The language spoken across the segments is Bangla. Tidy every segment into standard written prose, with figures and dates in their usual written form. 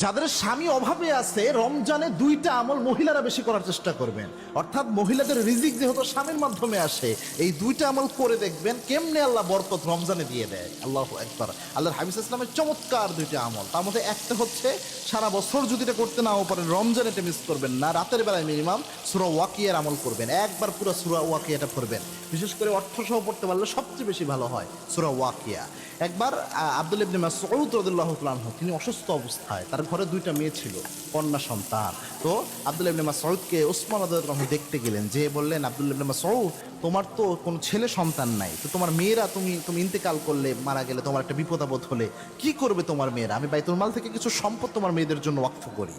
যাদের স্বামী অভাবে আছে রমজানে দুইটা আমল মহিলারা বেশি করার চেষ্টা করবেন। অর্থাৎ মহিলাদের রিজিক যেহেতু স্বামীর মাধ্যমে আসে, এই দুইটা আমল করে দেখবেন কেমনে আল্লাহ বরকত রমজানে দিয়ে দেয়। আল্লাহু আকবার। আল্লাহর হাবিব ইসলামের চমৎকার দুইটা আমল, তার মধ্যে একটা হচ্ছে সারা বছর যদি এটা করতে নাও পারেন রমজানে এটা মিস করবেন না, রাতের বেলায় মিনিমাম সূরা ওয়াকিয়ার আমল করবেন, একবার পুরো সূরা ওয়াকিয়াটা পড়বেন। বিশেষ করে অর্থ সহ পড়তে পারলে সবচেয়ে বেশি ভালো হয় সূরা ওয়াকিয়া। একবার আব্দুল্লাহ ইবনে মাসউদ রাদিয়াল্লাহু তাআলা আনহু, তিনি অসুস্থ অবস্থায়, তার ঘরে দুইটা মেয়ে ছিল, কন্যা সন্তান। তো আব্দুল্লাহ ইবনে মাসউদকে ওসমান রাদিয়াল্লাহু আনহু দেখতে গেলেন, যে বললেন, আব্দুল্লাহ ইবনে মাসউদ, তোমার তো কোনো ছেলে সন্তান নাই, তো তোমার মেয়েরা, তুমি ইন্তেকাল করলে, মারা গেলে, তোমার একটা বিপদ আপদ হলে কি করবে তোমার মেয়েরা? আমি বাইতুল মাল থেকে কিছু সম্পদ তোমার মেয়েদের জন্য ওয়াকফ করি।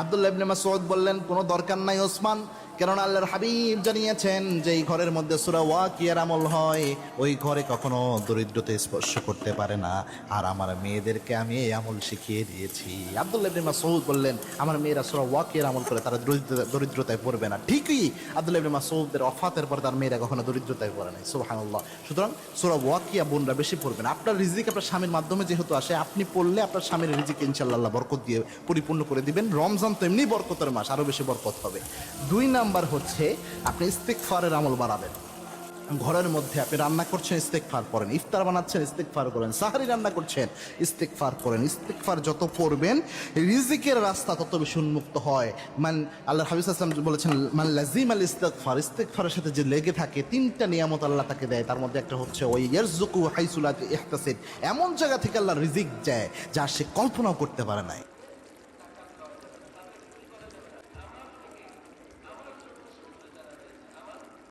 আব্দুল্লাহ ইবনে মাসউদ বললেন, কোনো দরকার নাই ওসমান, কেননা আল্লাহর হাবিব জানিয়েছেন যে এই ঘরের মধ্যে সূরা ওয়াকিয়ার আমল হয়, ওই ঘরে কখনো দরিদ্রতা স্পর্শ করতে পারে না, আর আমার মেয়েদেরকে আমি এই আমল শিখিয়ে দিয়েছি। আব্দুল্লাহ ইবনে মাসউদ বললেন, আমার মেয়েরা সূরা ওয়াকিয়ার আমল করে তারা দরিদ্রতায় পড়বে না। ঠিকই, আব্দুল্লাহ ইবনে মাসউদের ওয়াফাতের পর তার মেয়েরা কখনো দরিদ্রতায় পড়ে নাই। সুবহানাল্লাহ। সুতরাং সূরা ওয়াকিয়া বোনরা বেশি পড়বেন। আপনার রিজিক আপনার স্বামীর মাধ্যমে যেহেতু আসে, আপনি পড়লে আপনার স্বামীর রিজিক ইনশাআল্লাহ আল্লাহ বরকত দিয়ে পরিপূর্ণ করে দিবেন। রমজান তো এমনি বরকতের মাস, আরো বেশি বরকত হবে। 2 নাম্বার হচ্ছে আপনি ইস্তিগফারের আমল বাড়াবেন। ঘরের মধ্যে আপনি রান্না করছেন, ইস্তেগফার করেন, ইফতার বানাচ্ছেন, ইস্তেগফার করেন, সাহরি রান্না করছেন, ইস্তেগফার করেন। ইস্তেগফার যত করবেন রিজিকের রাস্তা তত বেশি উন্মুক্ত হয়। আল্লাহর হাবিব সাল্লাল্লাহু আলাইহি ওয়াসাল্লাম বলেছেন, মান লাজিম আল ইস্তিগফার, ইস্তেগফারের সাথে যে লেগে থাকে 3টা নিয়ামত আল্লাহ তাকে দেয়। তার মধ্যে একটা হচ্ছে ওই ইয়ারযুকু হাইসু লা ইয়াহতাসিব, এমন জায়গা থেকে আল্লাহ রিজিক দেয় যা সে কল্পনাও করতে পারে নাই।